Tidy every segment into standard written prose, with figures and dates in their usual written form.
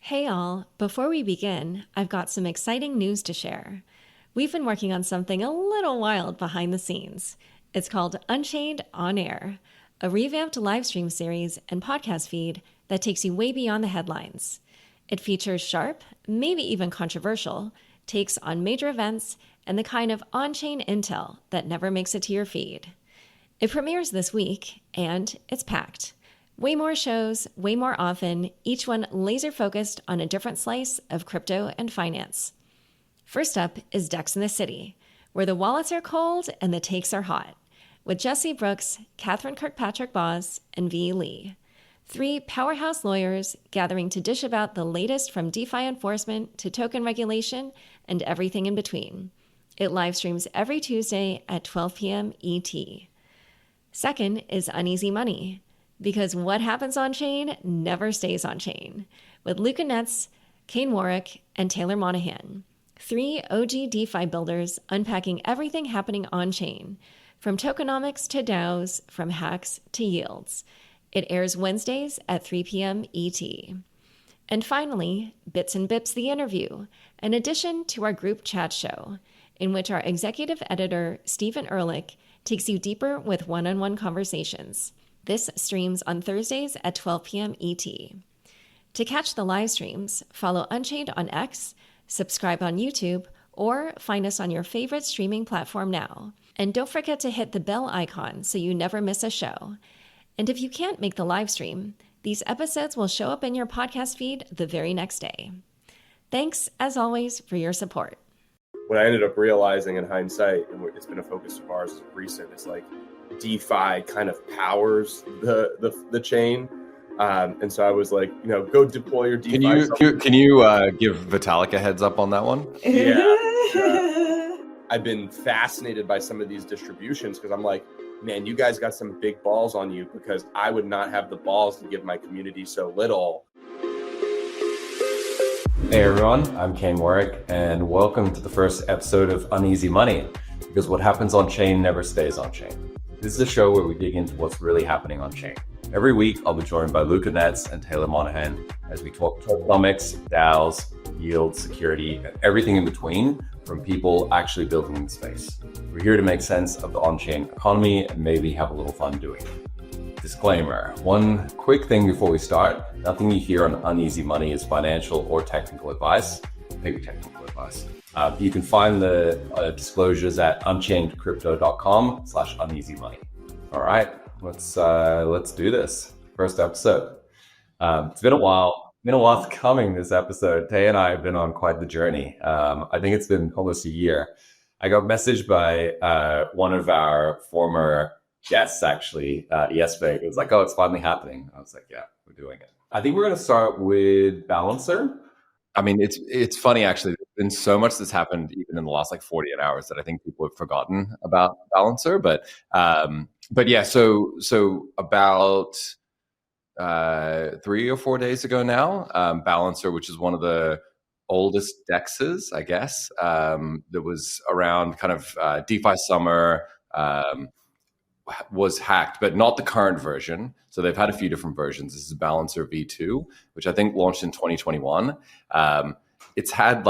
Hey all, before we begin, I've got some exciting news to share. We've been working on something a little wild behind the scenes. It's called Unchained On Air, a revamped live stream series and podcast feed that takes you way beyond the headlines. It features sharp, maybe even controversial, takes on major events and the kind of on-chain intel that never makes it to your feed. It premieres this week, and it's packed. Way more shows, way more often, each one laser focused on a different slice of crypto and finance. First up is Dex in the City, where the wallets are cold and the takes are hot, with Jesse Brooks, Catherine Kirkpatrick-Boss, and V. Lee. Three powerhouse lawyers gathering to dish about the latest from DeFi enforcement to token regulation and everything in between. It live streams every Tuesday at 12 p.m. ET. Second is Uneasy Money, because what happens on chain never stays on chain, with Luca Netz, Kain Warwick, and Taylor Monahan. Three OG DeFi builders unpacking everything happening on chain, from tokenomics to DAOs, from hacks to yields. It airs Wednesdays at 3 p.m. ET. And finally, Bits and Bips the Interview, an addition to our group chat show, in which our executive editor, Stephen Ehrlich, takes you deeper with one-on-one conversations. This streams on Thursdays at 12 p.m. ET. To catch the live streams, follow Unchained on X, subscribe on YouTube, or find us on your favorite streaming platform now. And don't forget to hit the bell icon so you never miss a show. And if you can't make the live stream, these episodes will show up in your podcast feed the very next day. Thanks, as always, for your support. What I ended up realizing in hindsight, and it's been a focus of ours recent, is like DeFi kind of powers the chain. And so I was like, go deploy your DeFi. Can you give Vitalik a heads up on that one? Yeah. I've been fascinated by some of these distributions because I'm like, man, you guys got some big balls on you, because I would not have the balls to give my community so little. Hey everyone, I'm Kain Warwick, and welcome to the first episode of Uneasy Money, because what happens on chain never stays on chain. This is a show where we dig into what's really happening on chain. Every week, I'll be joined by Luca Netz and Taylor Monahan as we talk tokenomics, DAOs, yield, security, and everything in between from people actually building in the space. We're here to make sense of the on-chain economy and maybe have a little fun doing it. Disclaimer, one quick thing before we start: nothing you hear on Uneasy Money is financial or technical advice, maybe technical advice. You can find the disclosures at unchainedcrypto.com/uneasymoney. All right, let's do this. First episode. It's been a while. Coming this episode. Tay and I have been on quite the journey. I think it's been almost a year. I got messaged by one of our former guests actually yesterday. It was like, oh, it's finally happening. I was like, yeah, we're doing it. I think we're going to start with Balancer. I mean, it's funny actually. There's been so much that's happened even in the last 48 hours that I think people have forgotten about Balancer. But yeah, so about 3 or 4 days ago now, Balancer, which is one of the oldest dexes, I guess, that was around kind of DeFi summer, was hacked, but not the current version. So they've had a few different versions. This is Balancer V2, which I think launched in 2021. It's had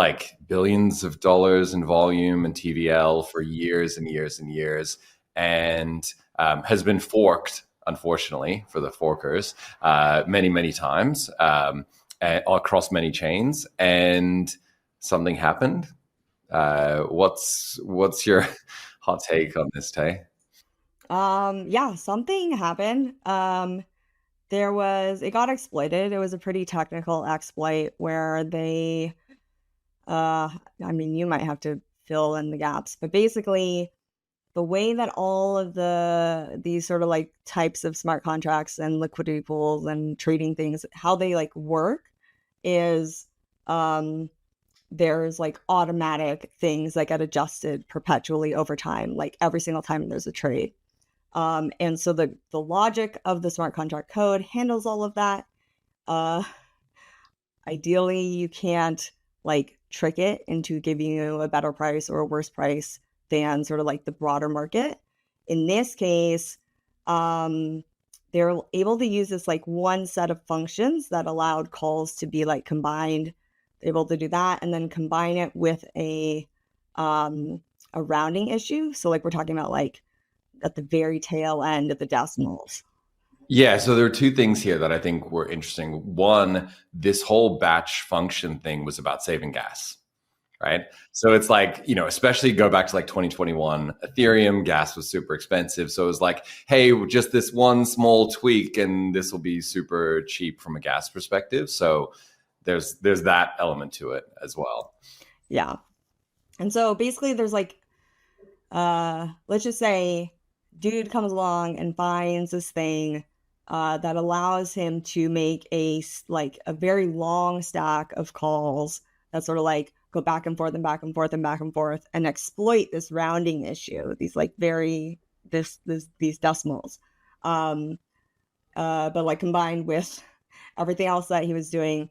billions of dollars in volume and TVL for years and years and years, and has been forked, unfortunately, for the forkers, many, many times across many chains. And something happened. What's your hot take on this, Tay? Yeah, something happened. It got exploited. It was a pretty technical exploit where they, you might have to fill in the gaps, but basically the way that all of these sort of types of smart contracts and liquidity pools and trading things, how they work is, there's automatic things that get adjusted perpetually over time, every single time there's a trade. And so the logic of the smart contract code handles all of that. Ideally, you can't trick it into giving you a better price or a worse price than sort of the broader market. In this case, they're able to use this like one set of functions that allowed calls to be like combined. They're able to do that and then combine it with a rounding issue. So like we're talking about like at the very tail end of the decimals. Yeah, so there are two things here that I think were interesting. One, this whole batch function thing was about saving gas, right? So it's like, you know, especially go back to like 2021, Ethereum gas was super expensive. So it was like, hey, just this one small tweak and this will be super cheap from a gas perspective. So there's that element to it as well. Yeah. And so basically there's like, let's just say dude comes along and finds this thing that allows him to make a very long stack of calls that sort of like go back and forth and back and forth and back and forth and exploit this rounding issue, these like these decimals. But like combined with everything else that he was doing,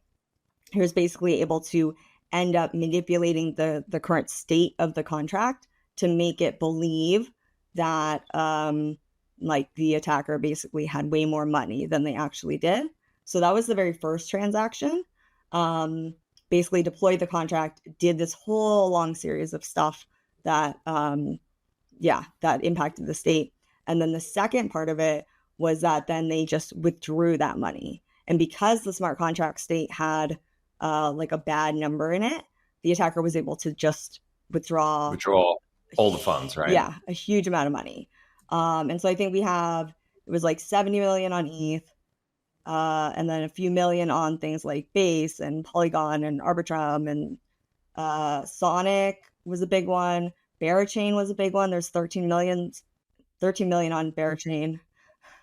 he was basically able to end up manipulating the current state of the contract to make it believe that like the attacker basically had way more money than they actually did. So that was the very first transaction. Basically deployed the contract, did this whole long series of stuff that that impacted the state. And then the second part of it was that then they just withdrew that money. And because the smart contract state had like a bad number in it, the attacker was able to just withdraw all the funds, right? Yeah, a huge amount of money. And so I think it was like 70 million on ETH, and then a few million on things like Base and Polygon and Arbitrum, and Sonic was a big one. Berachain was a big one. There's 13 million on Berachain.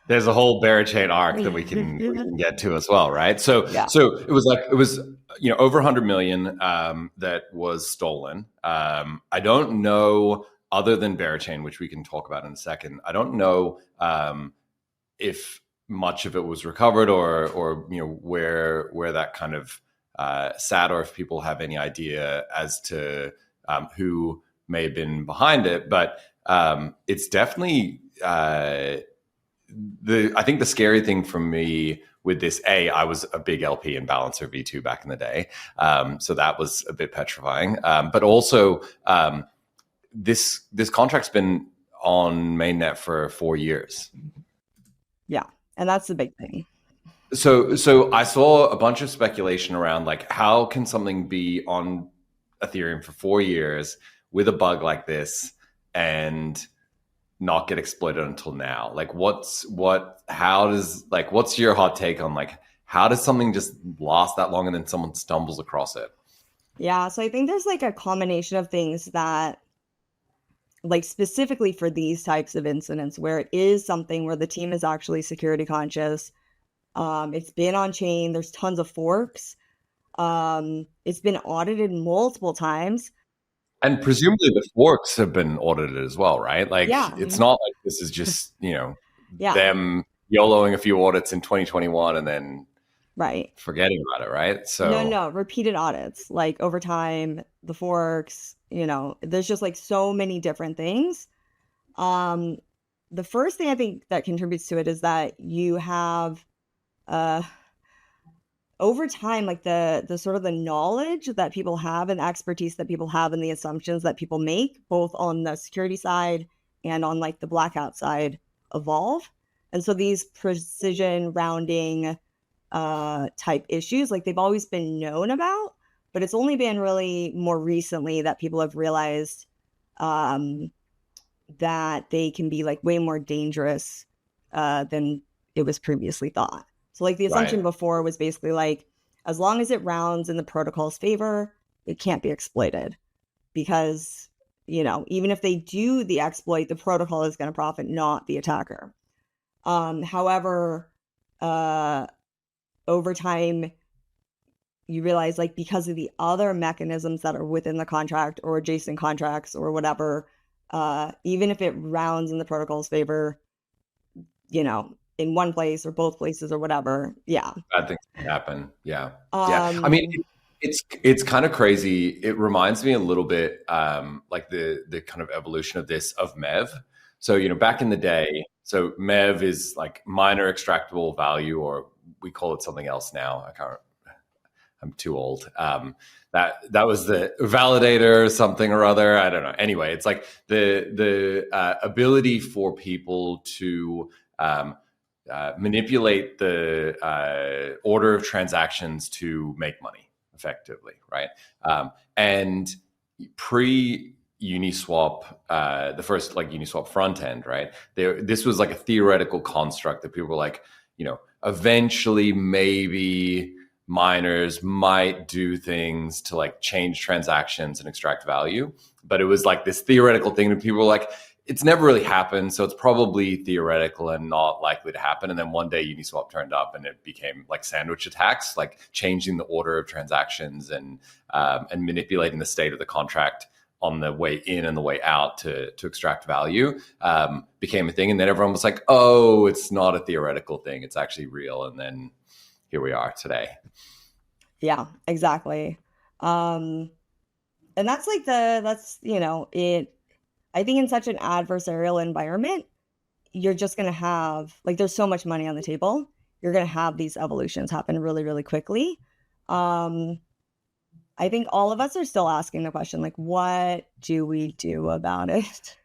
There's a whole Berachain arc that we can get to as well, right? So it was you know, over 100 million that was stolen. I don't know, other than Berachain, which we can talk about in a second, I don't know if much of it was recovered or you know where that kind of sat, or if people have any idea as to who may have been behind it. But it's definitely I think the scary thing for me with this, I was a big LP in Balancer V2 back in the day. So that was a bit petrifying. But also this contract's been on mainnet for 4 years. Yeah. And that's the big thing. So I saw a bunch of speculation around like, how can something be on Ethereum for 4 years with a bug like this and not get exploited until now? Like what's your hot take on like, how does something just last that long and then someone stumbles across it? Yeah. So I think there's like a combination of things that, like specifically for these types of incidents where it is something where the team is actually security conscious. It's been on chain. There's tons of forks. It's been audited multiple times. And presumably the forks have been audited as well, right? Like it's not like this is just, you know, them YOLOing a few audits in 2021 and then forgetting about it, right? So no, repeated audits, like over time, the forks, you know, there's just like so many different things. The first thing I think that contributes to it is that you have over time, like the sort of the knowledge that people have and expertise that people have and the assumptions that people make, both on the security side and on like the blackout side, evolve. And so these precision rounding type issues, like they've always been known about, but it's only been really more recently that people have realized that they can be like way more dangerous than it was previously thought. So like the assumption before was basically like, as long as it rounds in the protocol's favor, it can't be exploited because, you know, even if they do the exploit, the protocol is going to profit, not the attacker. However, over time, you realize like because of the other mechanisms that are within the contract or adjacent contracts or whatever, even if it rounds in the protocol's favor, you know, in one place or both places or whatever. Yeah. Bad things can happen. Yeah. I mean, it's kind of crazy. It reminds me a little bit like the kind of evolution of MEV. So, back in the day, so MEV is like minor extractable value, or we call it something else now. I'm too old. That was the validator something or other. I don't know. Anyway, it's like the ability for people to manipulate the order of transactions to make money effectively, right? And pre Uniswap, the first like Uniswap front end, right? This was like a theoretical construct that people were like, eventually maybe miners might do things to like change transactions and extract value. But it was like this theoretical thing that people were like, it's never really happened. So it's probably theoretical and not likely to happen. And then one day Uniswap turned up and it became like sandwich attacks, like changing the order of transactions and manipulating the state of the contract on the way in and the way out to extract value became a thing. And then everyone was like, oh, it's not a theoretical thing. It's actually real. And then here we are today. Yeah, exactly. And that's like I think in such an adversarial environment, you're just going to have, like, there's so much money on the table. You're going to have these evolutions happen really, really quickly. I think all of us are still asking the question, like, what do we do about it?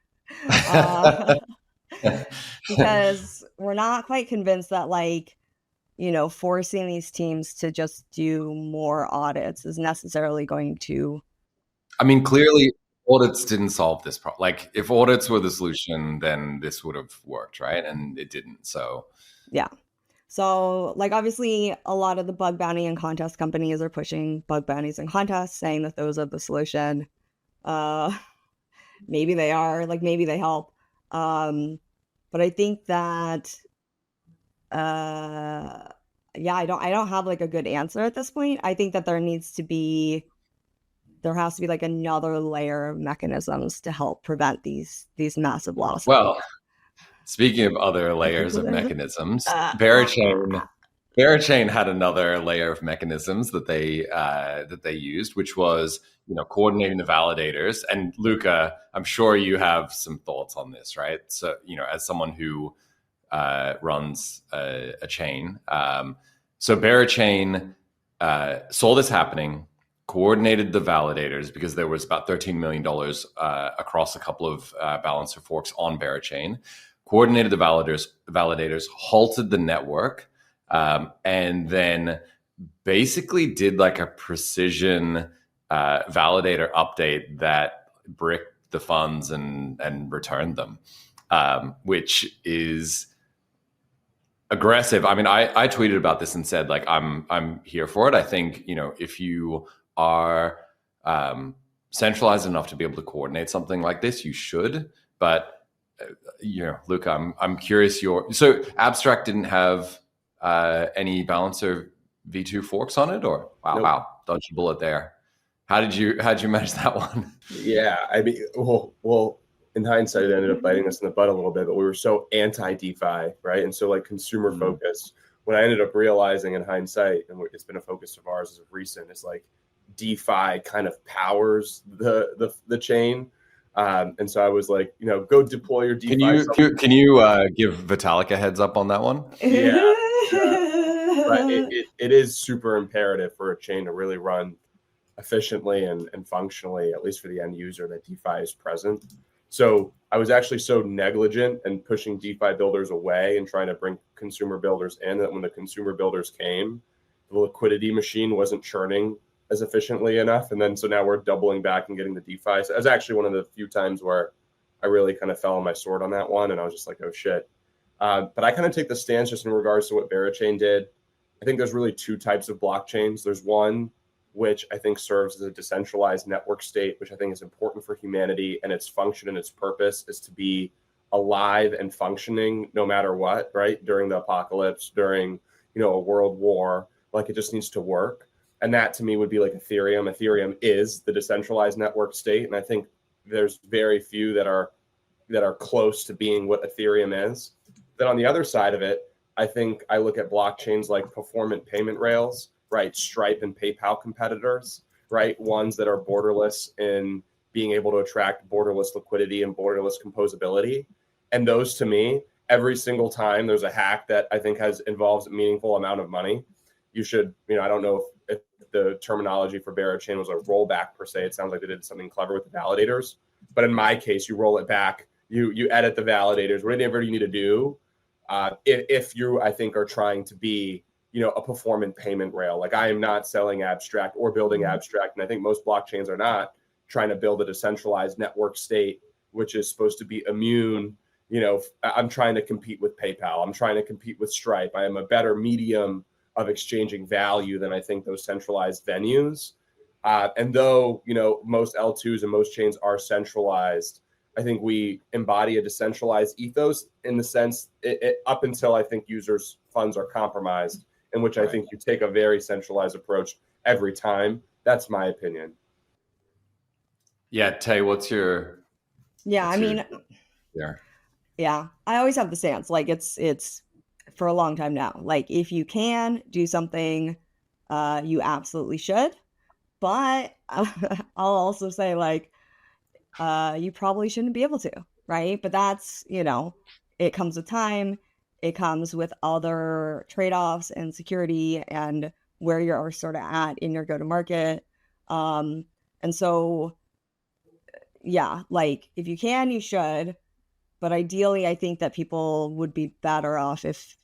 Because we're not quite convinced that, like, forcing these teams to just do more audits is necessarily going to. I mean, clearly audits didn't solve this problem. Like, if audits were the solution, then this would have worked, right? And it didn't. So yeah. So, like, obviously a lot of the bug bounty and contest companies are pushing bug bounties and contests, saying that those are the solution. Maybe they are, like, maybe they help. But I think that I don't have like a good answer at this point. I think that there has to be like another layer of mechanisms to help prevent these massive losses. Well, speaking of other layers of mechanisms, Berachain had another layer of mechanisms that they used, which was coordinating the validators. And Luca, I'm sure you have some thoughts on this, right? So as someone who runs a chain, so Berachain saw this happening, coordinated the validators because there was about $13 million across a couple of balancer forks on Berachain. Coordinated the validators, halted the network, and then basically did like a precision validator update that bricked the funds and returned them, which is aggressive. I mean, I tweeted about this and said, like, I'm here for it. I think, if you are centralized enough to be able to coordinate something like this, you should. But Luca, I'm curious. So Abstract didn't have any balancer V2 forks on it, or wow, Nope. Wow, dodged a bullet there. How did you manage that one? Yeah, I mean, well, in hindsight, it ended up biting us in the butt a little bit, but we were so anti-DeFi, right? And so like consumer focused. What I ended up realizing in hindsight, and it's been a focus of ours as of recent, is like DeFi kind of powers the chain. And so I was like, go deploy your DeFi. Can you give Vitalik a heads up on that one? Yeah. But it is super imperative for a chain to really run efficiently and functionally, at least for the end user, that DeFi is present. So I was actually so negligent and pushing DeFi builders away and trying to bring consumer builders in that when the consumer builders came, the liquidity machine wasn't churning as efficiently enough. And then so now we're doubling back and getting the DeFi. So that was actually one of the few times where I really kind of fell on my sword on that one. And I was just like, oh, shit. But I kind of take the stance just in regards to what Berachain did. I think there's really two types of blockchains. There's one which I think serves as a decentralized network state, which I think is important for humanity, and its function and its purpose is to be alive and functioning no matter what, right? During the apocalypse, during, a world war, like it just needs to work. And that to me would be like Ethereum. Ethereum is the decentralized network state. And I think there's very few that are close to being what Ethereum is. Then on the other side of it, I think I look at blockchains like performant payment rails, right? Stripe and PayPal competitors, right? Ones that are borderless in being able to attract borderless liquidity and borderless composability. And those, to me, every single time there's a hack that I think involves a meaningful amount of money, you should, I don't know if the terminology for Berachain was a rollback per se. It sounds like they did something clever with the validators. But in my case, you roll it back, you edit the validators, whatever you need to do. If you, I think, are trying to be, a performant payment rail. Like, I am not selling abstract or building abstract. And I think most blockchains are not trying to build a decentralized network state, which is supposed to be immune. I'm trying to compete with PayPal. I'm trying to compete with Stripe. I am a better medium of exchanging value than I think those centralized venues. And though, most L2s and most chains are centralized, I think we embody a decentralized ethos in the sense up until I think users' funds are compromised, in which I think you take a very centralized approach every time. That's my opinion. Yeah, Tay, what's your... Yeah, Yeah, I always have the stance, like it's for a long time now. Like, if you can do something, you absolutely should. But I'll also say, like, you probably shouldn't be able to, right? But that's, it comes with time. It comes with other trade-offs and security and where you're sort of at in your go-to-market. And so, yeah, like, if you can, you should. But ideally, I think that people would be better off if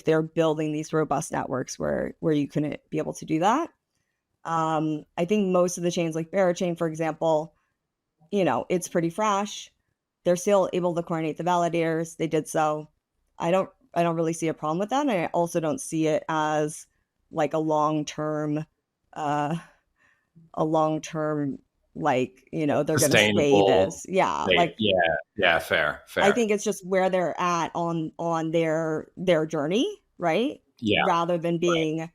they're building these robust networks where you couldn't be able to do that. I think most of the chains, like Berachain, for example, it's pretty fresh. They're still able to coordinate the validators. They did so. I don't really see a problem with that. And I also don't see it as like a long-term, like, they're going to stay this. Yeah. Like, yeah. Fair. I think it's just where they're at on their journey. Right. Yeah. Rather than being,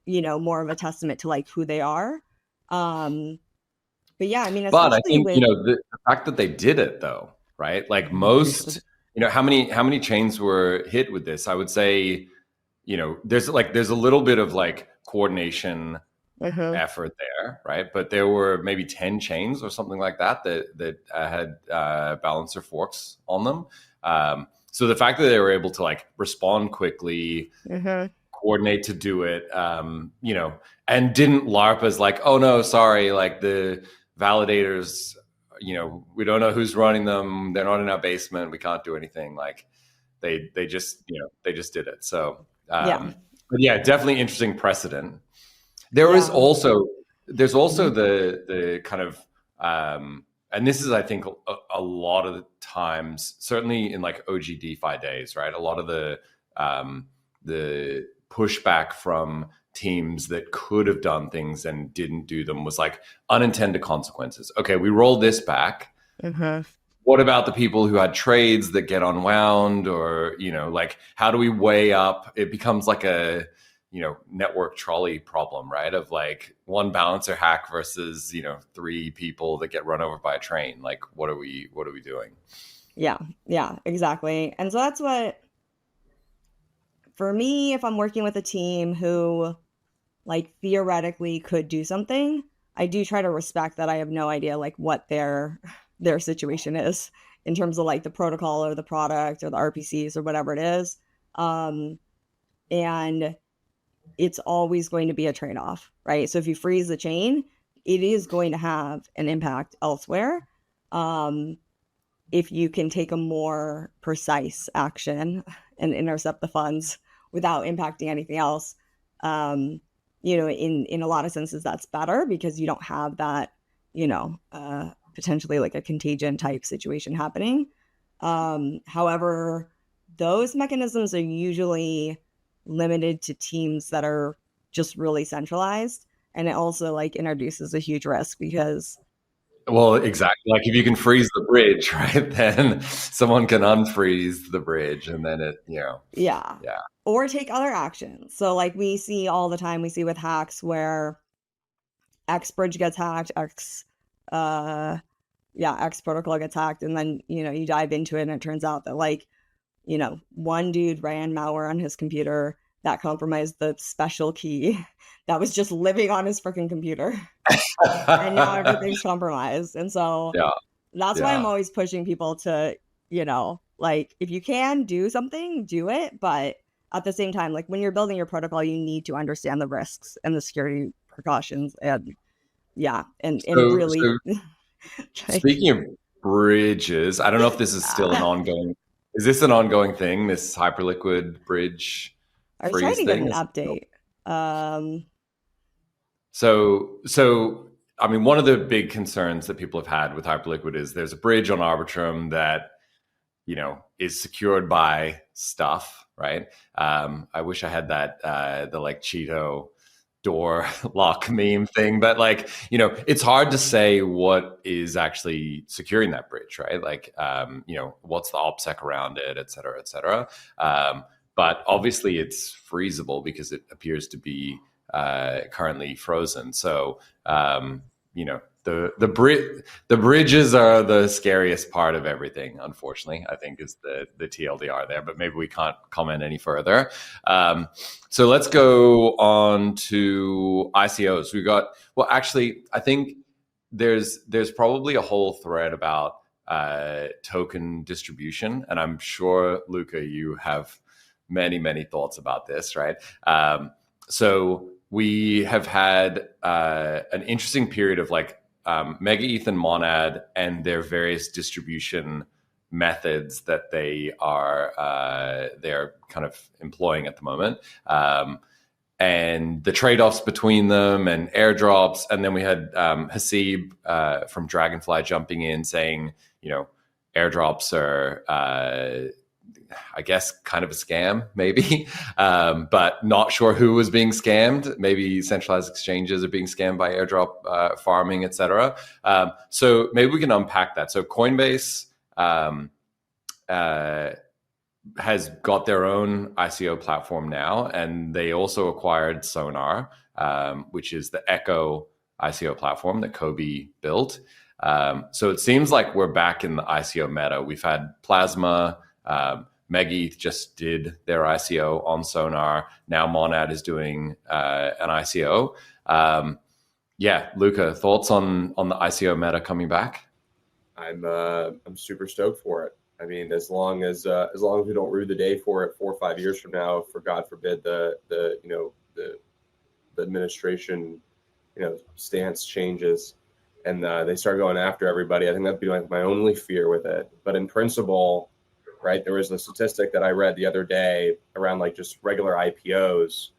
more of a testament to like who they are. But yeah, I mean, but I think, the fact that they did it though, right? Like most, how many chains were hit with this? I would say, there's a little bit of like coordination effort there, right? But there were maybe 10 chains or something like that had balancer forks on them. So the fact that they were able to like respond quickly, coordinate to do it, and didn't LARP as like, oh no, sorry, like the validators, we don't know who's running them. They're not in our basement. We can't do anything. Like they just did it. So, but yeah, definitely interesting precedent. There's also the kind of, and this is, I think, a lot of the times, certainly in like OG DeFi days, right? A lot of the pushback from teams that could have done things and didn't do them was like unintended consequences. Okay, we rolled this back. What about the people who had trades that get unwound, or, like, how do we weigh up? It becomes like a, network trolley problem, right? Of like one balancer hack versus, 3 people that get run over by a train. Like, what are we doing? Yeah, exactly. And so that's what, for me, if I'm working with a team who like theoretically could do something, I do try to respect that I have no idea like what their situation is in terms of like the protocol or the product or the RPCs or whatever it is. And it's always going to be a trade-off, right? So if you freeze the chain, it is going to have an impact elsewhere. If you can take a more precise action and intercept the funds without impacting anything else, in a lot of senses, that's better because you don't have that, potentially like a contagion type situation happening. However, those mechanisms are usually limited to teams that are just really centralized. And it also like introduces a huge risk because... Well, exactly. Like if you can freeze the bridge, right, then someone can unfreeze the bridge and then it, Yeah. Or take other actions. So like we see all the time, we see with hacks where X bridge gets hacked, X protocol gets hacked. And then, you dive into it and it turns out that like, one dude ran malware on his computer that compromised the special key that was just living on his freaking computer. And now everything's compromised. And so that's why I'm always pushing people to, Like, if you can do something, do it. But at the same time, like when you're building your protocol, you need to understand the risks and the security precautions, and So really like, speaking of bridges, I don't know if this is still an ongoing. Is this an ongoing thing? This Hyperliquid bridge I was trying freeze to get thing? an update. So I mean, one of the big concerns that people have had with Hyperliquid is there's a bridge on Arbitrum that, you know, is secured by stuff, right? I wish I had that the like Cheeto door lock meme thing, but like, you know, it's hard to say what is actually securing that bridge, right? Like, you know, what's the OPSEC around it, et cetera, et cetera. But obviously it's freezable because it appears to be currently frozen. So, you know, the bridges are the scariest part of everything, unfortunately, I think is the TLDR there, but maybe we can't comment any further. So let's go on to ICOs. Actually, I think there's probably a whole thread about token distribution, and I'm sure, Luca, you have many thoughts about this, right? So we have had an interesting period of like Mega ETH and Monad and their various distribution methods that they're kind of employing at the moment, and the trade-offs between them and airdrops. And then we had Hasib from Dragonfly jumping in saying, you know, airdrops are I guess kind of a scam, maybe, but not sure who was being scammed. Maybe centralized exchanges are being scammed by airdrop farming, etc. So maybe we can unpack that. So Coinbase has got their own ICO platform now, and they also acquired Sonar, which is the Echo ICO platform that Kobe built. So it seems like we're back in the ICO meta. We've had Plasma. Mega ETH just did their ICO on Sonar. Now Monad is doing an ICO. Yeah, Luca, thoughts on the ICO meta coming back? I'm super stoked for it. I mean, as long as we don't rue the day for it 4 or 5 years from now, for God forbid the administration stance changes and they start going after everybody. I think that'd be like my only fear with it. But in principle, right, there was a statistic that I read the other day around like just regular IPOs.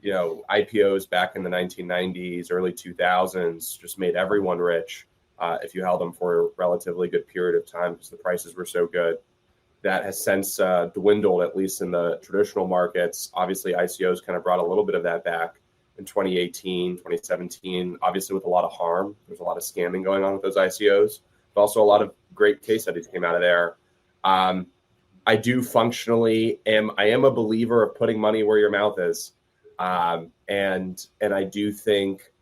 You know, IPOs back in the 1990s, early 2000s just made everyone rich if you held them for a relatively good period of time because the prices were so good. That has since dwindled, at least in the traditional markets. Obviously, ICOs kind of brought a little bit of that back in 2018, 2017, obviously with a lot of harm. There's a lot of scamming going on with those ICOs, but also a lot of great case studies came out of there. I do functionally am a believer of putting money where your mouth is. And I do think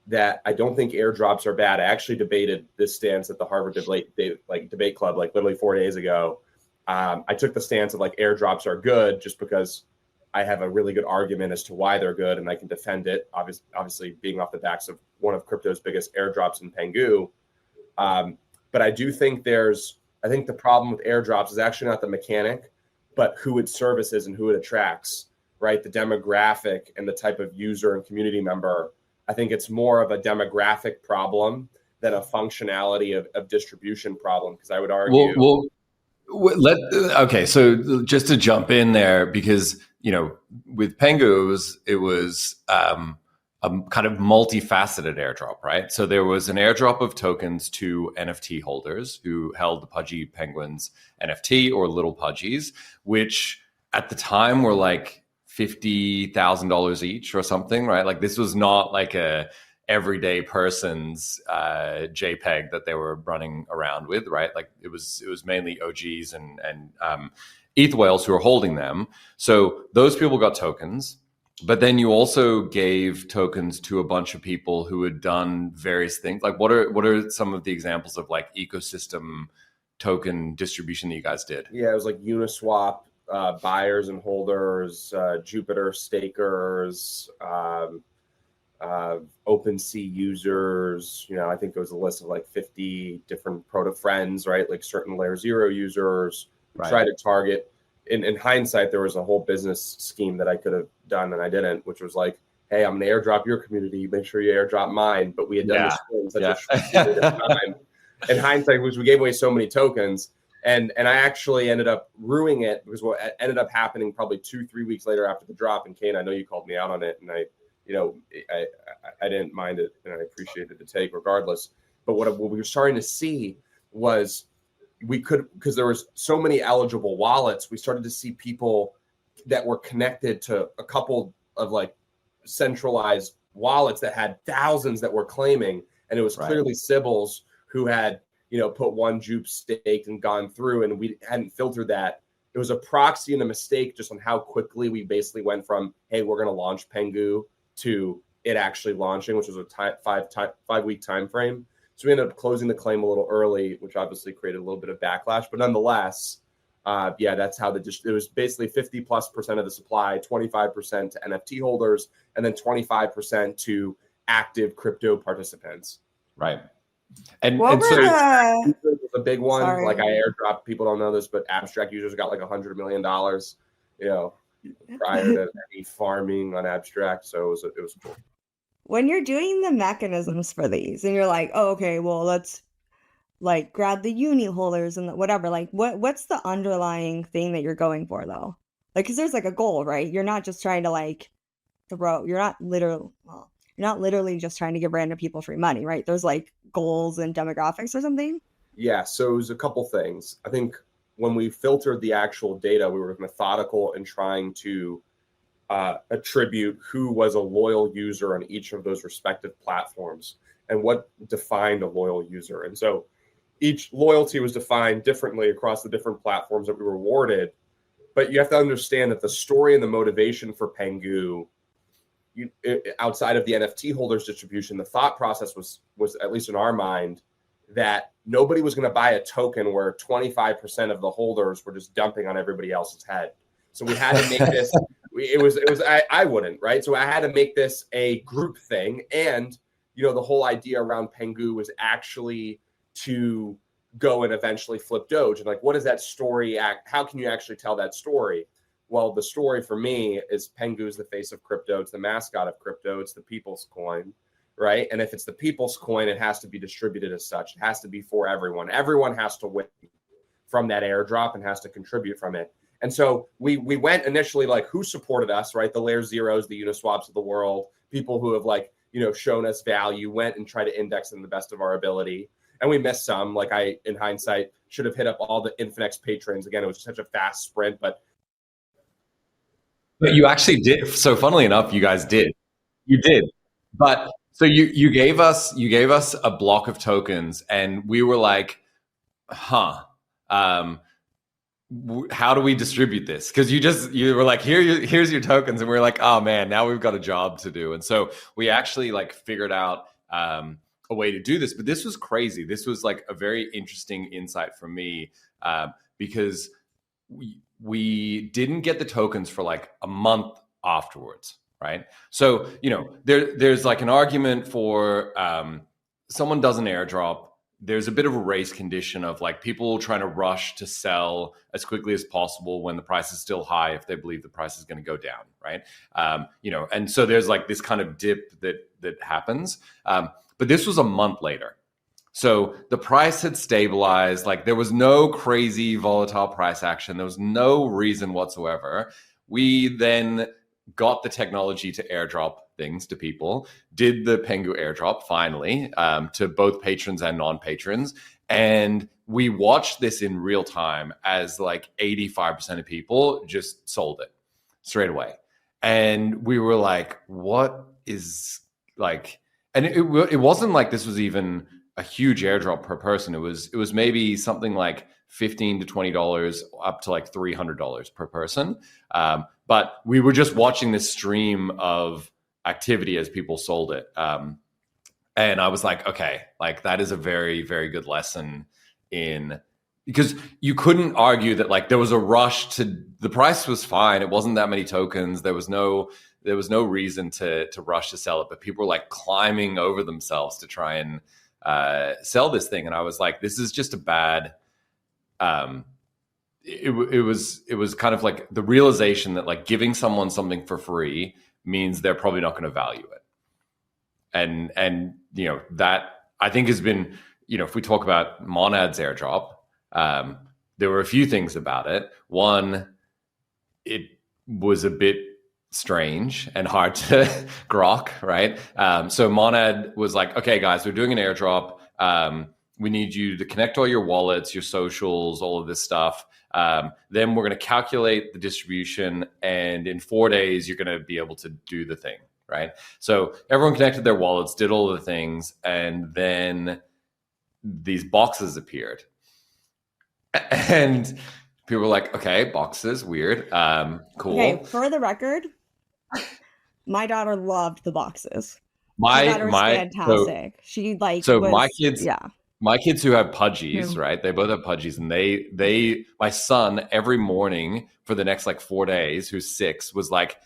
that I don't think airdrops are bad. I actually debated this stance at the Harvard debate club, like literally 4 days ago. I took the stance of like airdrops are good just because I have a really good argument as to why they're good and I can defend it. Obviously being off the backs of one of crypto's biggest airdrops in Pengu. But I do think I think the problem with airdrops is actually not the mechanic, but who it services and who it attracts, right? The demographic and the type of user and community member. I think it's more of a demographic problem than a functionality of distribution problem, because I would argue. Okay, so just to jump in there, because with Pengu it was a kind of multifaceted airdrop, right? So there was an airdrop of tokens to NFT holders who held the Pudgy Penguins NFT or Little Pudgies, which at the time were like $50,000 each or something, right? Like this was not like a everyday person's JPEG that they were running around with, right? Like it was mainly OGs and ETH whales who were holding them. So those people got tokens, but then you also gave tokens to a bunch of people who had done various things. Like what are some of the examples of like ecosystem token distribution that you guys did? Yeah, it was like Uniswap buyers and holders, Jupiter stakers, OpenSea users. I think it was a list of like 50 different proto friends, right? Like certain layer 0 users, try to target. In hindsight, there was a whole business scheme that I could have done and I didn't, which was like, hey, I'm going to airdrop your community. Make sure you airdrop mine. But we had done this in such a short period of time. In hindsight, which we gave away so many tokens. And I actually ended up ruining it because what ended up happening probably 2-3 weeks later after the drop. And Kain, I know you called me out on it, and I didn't mind it, and I appreciated the take regardless. But what we were starting to see was because there was so many eligible wallets, we started to see people that were connected to a couple of like centralized wallets that had thousands that were claiming, and it was clearly Sybils who had put one jupe staked and gone through, and we hadn't filtered that. It was a proxy and a mistake just on how quickly we basically went from, hey, we're going to launch Pengu to it actually launching, which was a 5-week time frame. So we ended up closing the claim a little early, which obviously created a little bit of backlash. But nonetheless, that's how it was basically 50+% of the supply, 25% to NFT holders, and then 25% to active crypto participants. Right. And so it was a big one. Sorry. Like I airdropped, people don't know this, but abstract users got like $100 million, prior to any farming on abstract. So it was cool. When you're doing the mechanisms for these and you're like, oh, okay, well, let's like grab the uni holders and whatever, like what's the underlying thing that you're going for though? Like, cause there's like a goal, right? You're not just trying to like you're not literally just trying to give random people free money, right? There's like goals and demographics or something. Yeah. So it was a couple things. I think when we filtered the actual data, we were methodical in trying to attribute who was a loyal user on each of those respective platforms and what defined a loyal user. And so each loyalty was defined differently across the different platforms that we rewarded. But you have to understand that the story and the motivation for Pengu, outside of the NFT holders distribution, the thought process was at least in our mind that nobody was going to buy a token where 25% of the holders were just dumping on everybody else's head. So we had to make this. I wouldn't, right? So I had to make this a group thing, and the whole idea around Pengu was actually to go and eventually flip Doge. And like, what is that story? How can you actually tell that story? Well, the story for me is Pengu is the face of crypto. It's the mascot of crypto. It's the people's coin, right? And if it's the people's coin, it has to be distributed as such. It has to be for everyone. Everyone has to win from that airdrop and has to contribute from it. And so we went initially like who supported us, right? The layer zeros, the Uniswaps of the world, people who have shown us value, went and tried to index them the best of our ability. And we missed some. Like I, in hindsight, should have hit up all the Infinex patrons. Again, it was such a fast sprint, but you actually did. So funnily enough, you guys did. You did. But so you gave us a block of tokens, and we were like, how do we distribute this? Because you were like, here's your tokens, and we were like, oh man, now we've got a job to do. And so we actually figured out a way to do this. But this was crazy. This was like a very interesting insight for me because we didn't get the tokens for like a month afterwards, right? So there's like an argument for someone does an airdrop. There's a bit of a race condition of like people trying to rush to sell as quickly as possible when the price is still high if they believe the price is going to go down, right? And so there's like this kind of dip that happens. But this was a month later. So the price had stabilized. Like there was no crazy volatile price action. There was no reason whatsoever. We then got the technology to airdrop things to people, did the Pengu airdrop finally to both patrons and non-patrons. And we watched this in real time as like 85% of people just sold it straight away. And we were like, what is like, and it wasn't like this was even a huge airdrop per person. It was maybe something like $15 to $20 up to like $300 per person. But we were just watching this stream of activity as people sold it. And I was like, okay, like that is a very, very good lesson because you couldn't argue that like there was a rush the price was fine. It wasn't that many tokens. There was no reason to rush to sell it, but people were like climbing over themselves to try and sell this thing. And I was like, this is just a bad, it was kind of like the realization that like giving someone something for free means they're probably not going to value it. And that I think has been, if we talk about Monad's airdrop, there were a few things about it. One, it was a bit strange and hard to grok, right? So Monad was like, okay, guys, we're doing an airdrop. We need you to connect all your wallets, your socials, all of this stuff. Then we're going to calculate the distribution. And in 4 days, you're going to be able to do the thing, right? So everyone connected their wallets, did all the things. And then these boxes appeared. And people were like, okay, boxes, weird. Cool. Okay, for the record, my daughter loved the boxes. My daughter was fantastic. She my kids who have Pudgies, right? They both have Pudgies, and my son every morning for the next like 4 days, who's 6, was like,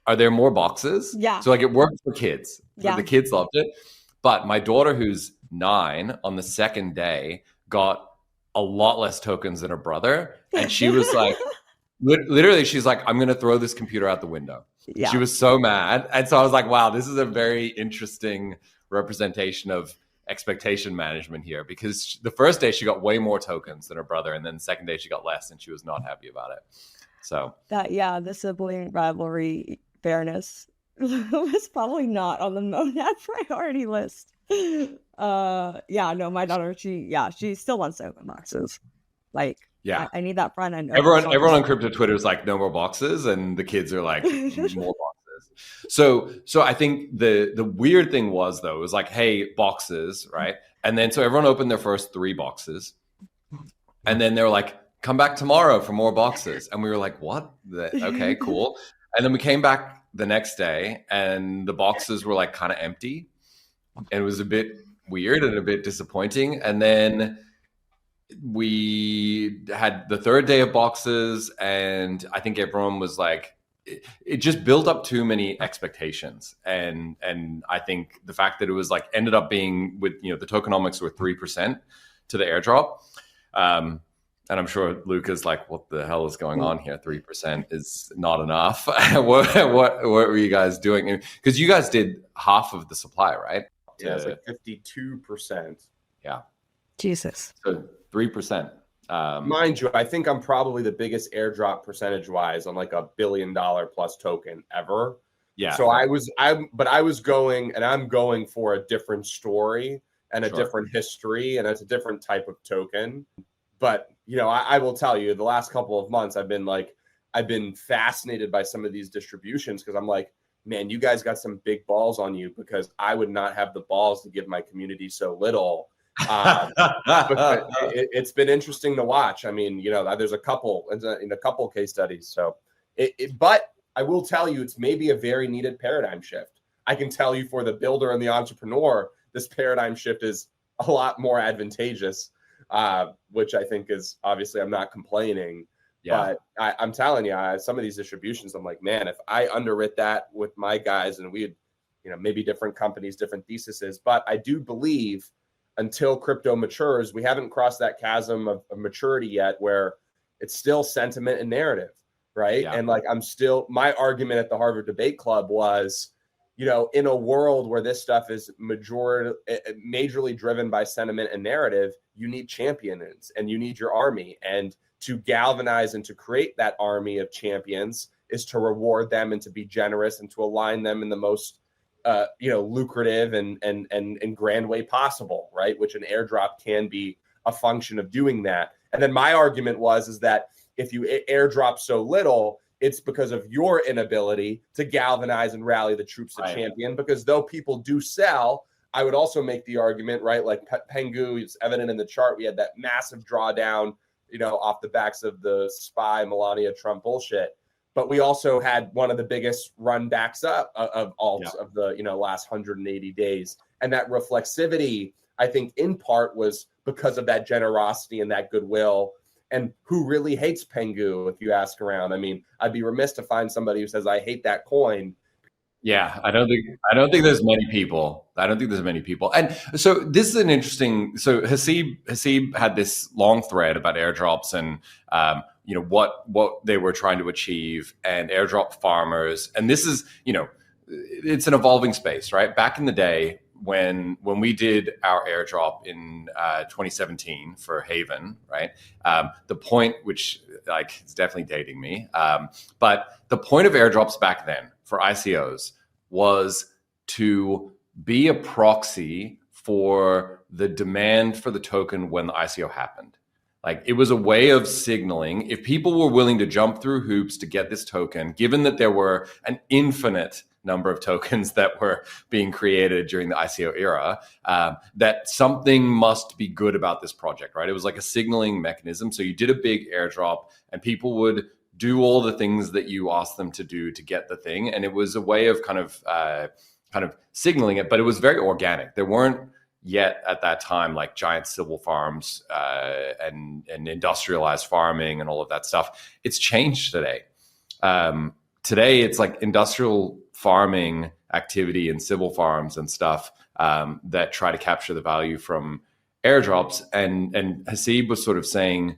are there more boxes? Yeah. So like it worked for kids. Yeah. The kids loved it. But my daughter, who's 9, on the second day got a lot less tokens than her brother. And she was like, literally, she's like, I'm going to throw this computer out the window. Yeah. She was so mad. And so I was like, wow, this is a very interesting representation of expectation management here, because the first day she got way more tokens than her brother. And then the second day she got less, and she was not happy about it. So the sibling rivalry fairness was probably not on the Monad priority list. My daughter, she still wants to open boxes. Like, I need that front end. Everyone on crypto Twitter is like, no more boxes, and the kids are like, more boxes. So I think the weird thing was, though, it was like, hey, boxes, right? And then so everyone opened their first 3 boxes, and then they were like, come back tomorrow for more boxes, and we were like, what? Okay, cool. And then we came back the next day, and the boxes were like kind of empty. And it was a bit weird and a bit disappointing. And then we had the 3rd day of boxes, and I think everyone was like, it just built up too many expectations. And I think the fact that it was like ended up being with, the tokenomics were 3% to the airdrop. And I'm sure Luca's like, what the hell is going on here? 3% is not enough. What were you guys doing? Because you guys did half of the supply, right? Yeah, it's like 52%. Yeah. Jesus. So 3%. Mind you, I think I'm probably the biggest airdrop percentage-wise on like $1 billion plus token ever. Yeah. So I'm going for a different story and a different history, and it's a different type of token. But, I will tell you, the last couple of months, I've been fascinated by some of these distributions, because I'm like, man, you guys got some big balls on you, because I would not have the balls to give my community so little. It's been interesting to watch. I mean, there's a couple case studies. So, but I will tell you, it's maybe a very needed paradigm shift. I can tell you, for the builder and the entrepreneur, this paradigm shift is a lot more advantageous, which I think is, obviously, I'm not complaining. Yeah. But I'm telling you, some of these distributions, I'm like, man, if I underwrit that with my guys, and we had, maybe different companies, different theses, but I do believe until crypto matures, we haven't crossed that chasm of maturity yet, where it's still sentiment and narrative, right? Yeah. And like, my argument at the Harvard Debate Club was, in a world where this stuff is majorly driven by sentiment and narrative, you need champions and you need your army. And to galvanize and to create that army of champions is to reward them and to be generous and to align them in the most, lucrative and grand way possible, right? Which an airdrop can be a function of doing that. And then my argument is that if you airdrop so little, it's because of your inability to galvanize and rally the troops to champion. Because though people do sell, I would also make the argument, right? Like Pengu, it's evident in the chart. We had that massive drawdown, off the backs of the SPY, Melania Trump bullshit. But we also had one of the biggest run backs up of alts of the, last 180 days. And that reflexivity, I think, in part was because of that generosity and that goodwill. And who really hates Pengu, if you ask around? I mean, I'd be remiss to find somebody who says, I hate that coin. Yeah, I don't think there's many people. And so this is an interesting. So Hasib had this long thread about airdrops, and what they were trying to achieve, and airdrop farmers. And this is, it's an evolving space, right? Back in the day, when we did our airdrop in 2017 for Haven, right? The point, which it's definitely dating me, but the point of airdrops back then for ICOs was to be a proxy for the demand for the token when the ICO happened. It was a way of signaling if people were willing to jump through hoops to get this token, given that there were an infinite number of tokens that were being created during the ICO era, that something must be good about this project, right? It was like a signaling mechanism. So you did a big airdrop and people would do all the things that you asked them to do to get the thing. And it was a way of kind of signaling it, but it was very organic. There weren't yet at that time like giant civil farms and industrialized farming and all of that stuff. It's changed today. Today it's like industrial farming activity and civil farms and stuff that try to capture the value from airdrops. And Haseeb was sort of saying,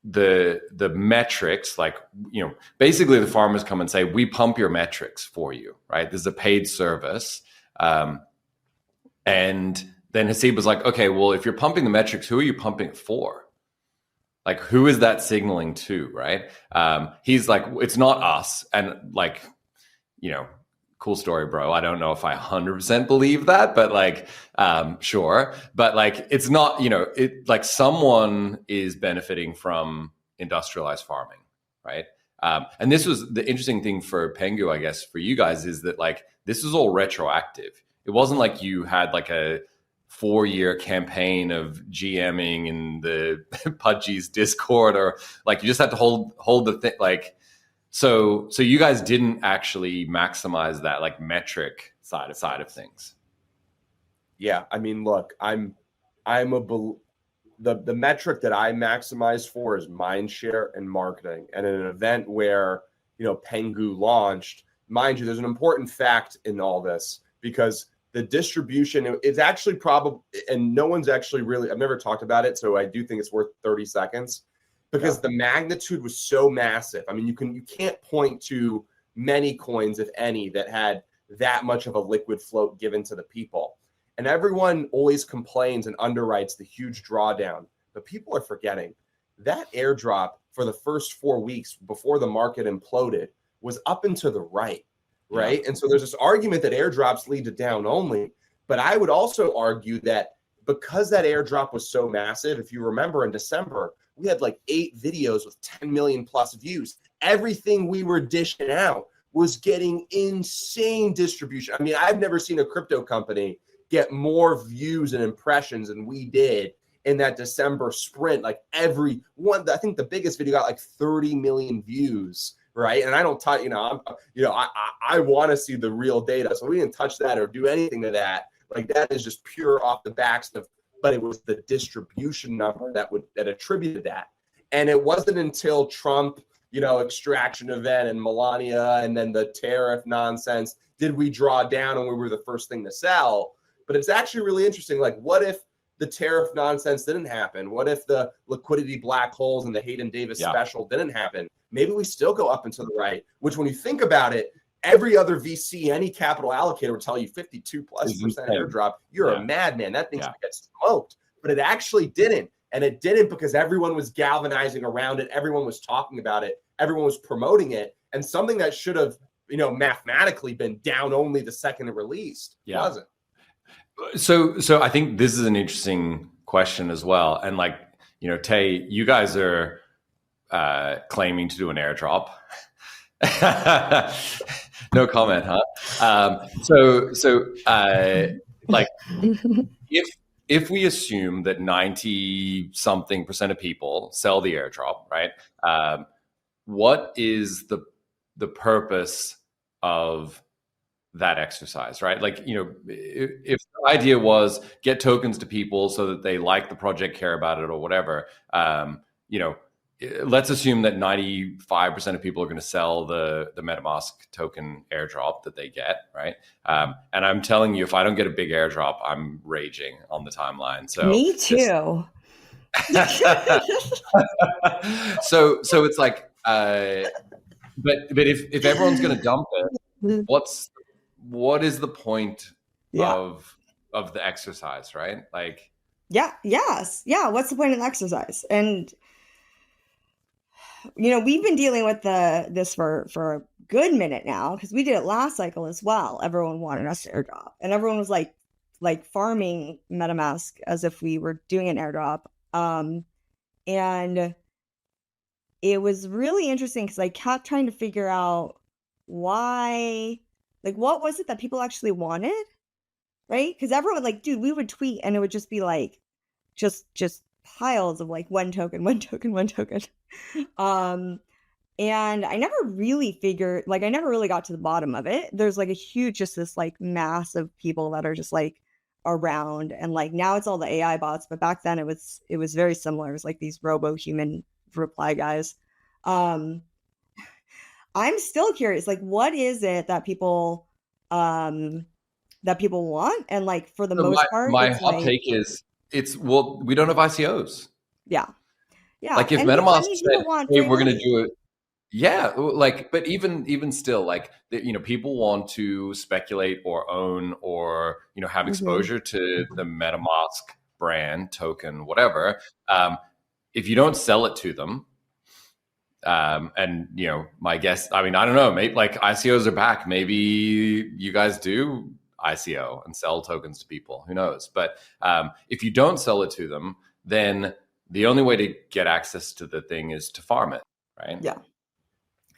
the metrics, basically the farmers come and say, we pump your metrics for you, right? This is a paid service. And then Haseeb was like, okay, well, if you're pumping the metrics, who are you pumping it for? Who is that signaling to, right? He's like, it's not us. And cool story, bro. I don't know if I 100% believe that, but sure. But it's not, someone is benefiting from industrialized farming, right? And this was the interesting thing for Pengu, I guess, for you guys, is that this is all retroactive. It wasn't like you had a 4-year campaign of GMing in the Pudgy's Discord, or you just had to hold the thing. So you guys didn't actually maximize that metric side of things. Yeah, I mean, look, the metric that I maximize for is mind share and marketing. And in an event where Pengu launched, mind you, there's an important fact in all this, because the distribution is actually probably, and no one's actually really, I've never talked about it, so I do think it's worth 30 seconds, because the magnitude was so massive. I mean, you can't point to many coins, if any, that had that much of a liquid float given to the people. And everyone always complains and underwrites the huge drawdown, but people are forgetting that airdrop for the first 4 weeks before the market imploded was up and to the right. Right. Yeah. And so there's this argument that airdrops lead to down only. But I would also argue that because that airdrop was so massive, if you remember in December, we had 8 videos with 10 million plus views. Everything we were dishing out was getting insane distribution. I mean, I've never seen a crypto company get more views and impressions than we did in that December sprint. Every one, I think the biggest video got 30 million views. Right. And I don't touch, I want to see the real data. So we didn't touch that or do anything to that. That is just pure off the backs of, but it was the distribution number that attributed that. And it wasn't until Trump, extraction event and Melania and then the tariff nonsense did we draw down and we were the first thing to sell. But it's actually really interesting. What if the tariff nonsense didn't happen? What if the liquidity black holes and the Hayden Davis special didn't happen? Maybe we still go up and to the right, which when you think about it, every other VC, any capital allocator would tell you 52+% airdrop. You're a madman. That thing's gonna get smoked. But it actually didn't. And it didn't because everyone was galvanizing around it. Everyone was talking about it. Everyone was promoting it. And something that should have, mathematically been down only the second it released wasn't. So I think this is an interesting question as well. And Tay, you guys are claiming to do an airdrop. No comment, huh? If we assume that 90-something% of people sell the airdrop, right? What is the purpose of that exercise, right? If the idea was get tokens to people so that they like the project, care about it or whatever, let's assume that 95% of people are going to sell the MetaMask token airdrop that they get, right? And I'm telling you, if I don't get a big airdrop, I'm raging on the timeline. So me too. So it's like, but if everyone's going to dump it, what is the point of the exercise, right? Like, yes. What's the point of the exercise? And we've been dealing with this for a good minute now, because we did it last cycle as well. Everyone wanted us to airdrop, and everyone was like farming MetaMask as if we were doing an airdrop. And it was really interesting because I kept trying to figure out why, like, what was it that people actually wanted, right? Because everyone, like, dude, we would tweet and it would just be like, just piles of like one token. And I never really I never really got to the bottom of it. There's like a huge, just this like mass of people that are just like around, and like now it's all the AI bots, but back then it was very similar. It was like these robo-human reply guys. I'm still curious, like, what is it that people want? And like, for the most part, my hot take is we don't have ICOs. Yeah. Like, if MetaMask said, hey, we're going to do it. Yeah, like, but even still, like, people want to speculate or own or have exposure to the MetaMask brand, token, whatever. If you don't sell it to them, and my guess, I mean, I don't know, maybe like ICOs are back. Maybe you guys do ICO and sell tokens to people. Who knows? But if you don't sell it to them, then the only way to get access to the thing is to farm it, right?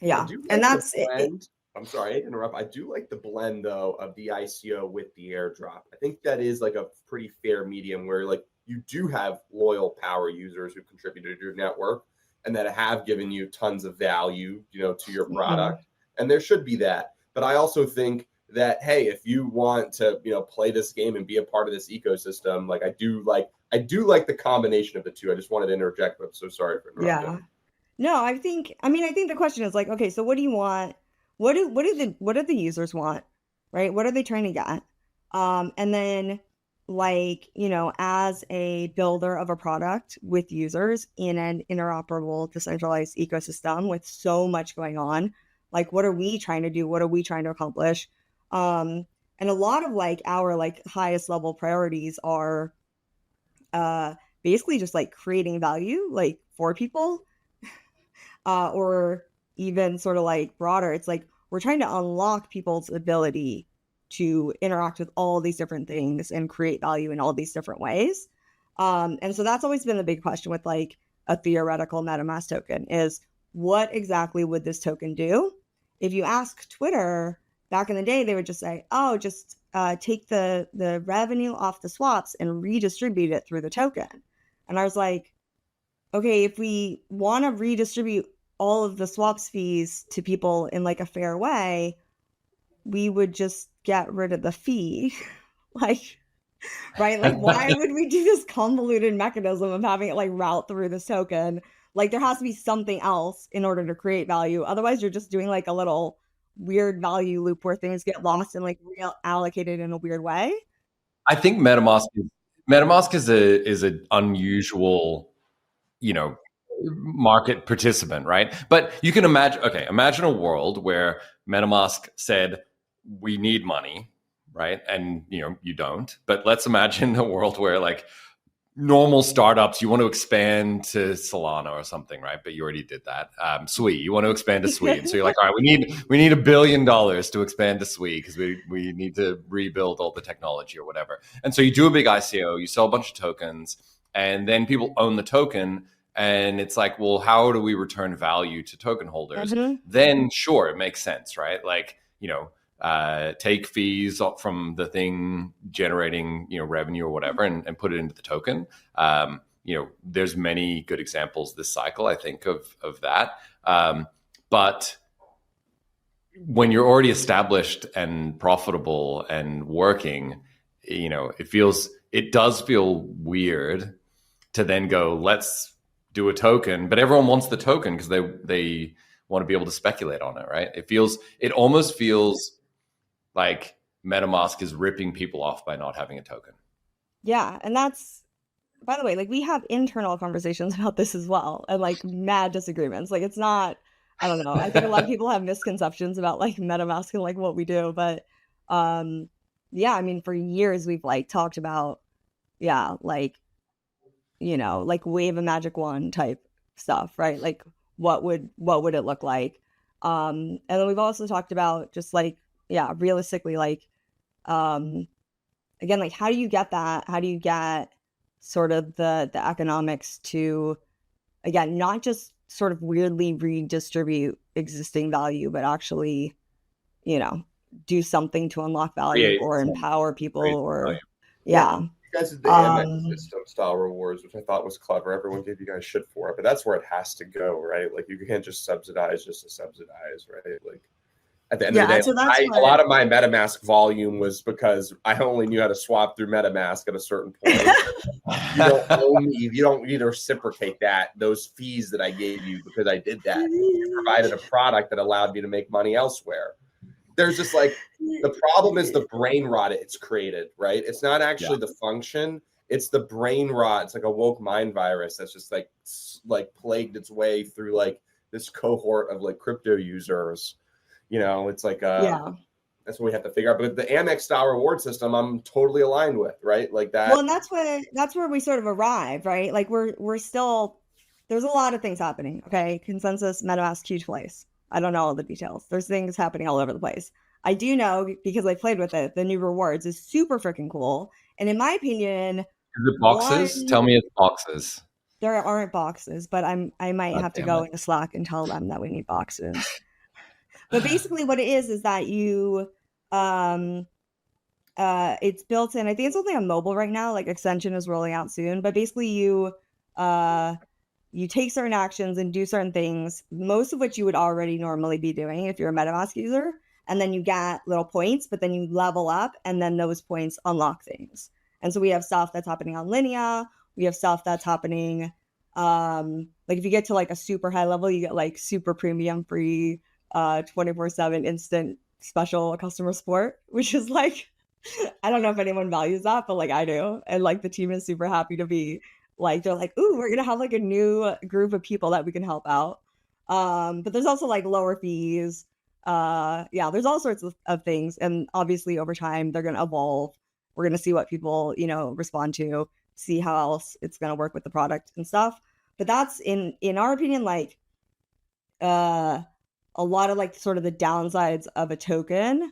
Yeah, and that's it. I'm sorry to interrupt. I do like the blend, though, of the ICO with the airdrop. I think that is like a pretty fair medium where, like, you do have loyal power users who contributed to your network and that have given you tons of value, to your product. And there should be that. But I also think that, hey, if you want to, play this game and be a part of this ecosystem, like, I do like the combination of the two. I just wanted to interject, but I'm so sorry for interrupting. Yeah. No, I think the question is like, okay, so what do you want? What do the users want, right? What are they trying to get? And then, like, as a builder of a product with users in an interoperable, decentralized ecosystem with so much going on, like, what are we trying to do? What are we trying to accomplish? And a lot of like our like highest level priorities are basically just like creating value, like, for people. Or even sort of like broader, it's like we're trying to unlock people's ability to interact with all these different things and create value in all these different ways. And so that's always been the big question with like a theoretical MetaMask token is, what exactly would this token do? If you ask Twitter back in the day, they would just say, oh, just take the revenue off the swaps and redistribute it through the token. And I was like, okay, if we want to redistribute all of the swaps fees to people in like a fair way, we would just get rid of the fee. Like, right? Like, why would we do this convoluted mechanism of having it like route through this token? Like, there has to be something else in order to create value. Otherwise, you're just doing like a little weird value loop where things get lost and like reallocated in a weird way. I think MetaMask is an unusual, market participant, right? But you can imagine a world where MetaMask said, we need money, right? And you don't. But let's imagine a world where, like, normal startups, you want to expand to Solana or something, right? But you already did that. Sui, you want to expand to Sui, and so you're like, all right, we need $1 billion to expand to Sui because we need to rebuild all the technology or whatever. And so you do a big ICO, you sell a bunch of tokens, and then people own the token. And it's like, well, how do we return value to token holders? Then sure, it makes sense, right? Like, take fees from the thing generating, revenue or whatever, and put it into the token. There's many good examples this cycle, I think, of that. But when you're already established and profitable and working, it does feel weird to then go, let's do a token, but everyone wants the token because they want to be able to speculate on it, right? It almost feels like MetaMask is ripping people off by not having a token. Yeah, and that's by the way, like we have internal conversations about this as well, and like mad disagreements. Like it's not, I don't know. I think a lot of people have misconceptions about like MetaMask and like what we do, but yeah, I mean, for years we've like talked about, yeah, like, you know, like wave a magic wand type stuff, right? Like what would it look like? And then we've also talked about just like, yeah, realistically, like again, like how do you get that? How do you get sort of the economics to, again, not just sort of weirdly redistribute existing value, but actually, you know, do something to unlock value Create or some empower people great or value. yeah. You guys did the Amex system style rewards, which I thought was clever. Everyone gave you guys shit for it, but that's where it has to go, right? Like you can't just subsidize just to subsidize, right? Like at the end of the day, So that's a lot of my MetaMask volume was because I only knew how to swap through MetaMask at a certain point. You don't owe me, you don't need to reciprocate those fees that I gave you because I did that. You provided a product that allowed me to make money elsewhere. There's just like the problem is the brain rot it's created, right? It's not actually the function, it's the brain rot. It's like a woke mind virus that's just like plagued its way through like this cohort of like crypto users. You know, it's like that's what we have to figure out. But the Amex style reward system, I'm totally aligned with, right? Like that. Well, and that's where we sort of arrive, right? Like we're still, there's a lot of things happening. Okay, consensus, MetaMask, huge place. I don't know all the details. There's things happening all over the place. I do know because I played with it. The new rewards is super freaking cool, and in my opinion, is it boxes? Tell me it's boxes. There aren't boxes, but I might have to go into Slack and tell them that we need boxes. But basically, what it is that you it's built in. I think it's only on mobile right now. Like extension is rolling out soon, but basically you take certain actions and do certain things, most of which you would already normally be doing if you're a MetaMask user, and then you get little points, but then you level up, and then those points unlock things. And so we have stuff that's happening on Linea. We have stuff that's happening, like if you get to like a super high level, you get like super premium free 24/7 instant special customer support, which is like, I don't know if anyone values that, but like I do. And like the team is super happy to be like, they're like, ooh, we're gonna have like a new group of people that we can help out. But there's also like lower fees. There's all sorts of things. And obviously over time they're gonna evolve. We're gonna see what people, you know, respond to, see how else it's gonna work with the product and stuff. But that's in our opinion, like a lot of like sort of the downsides of a token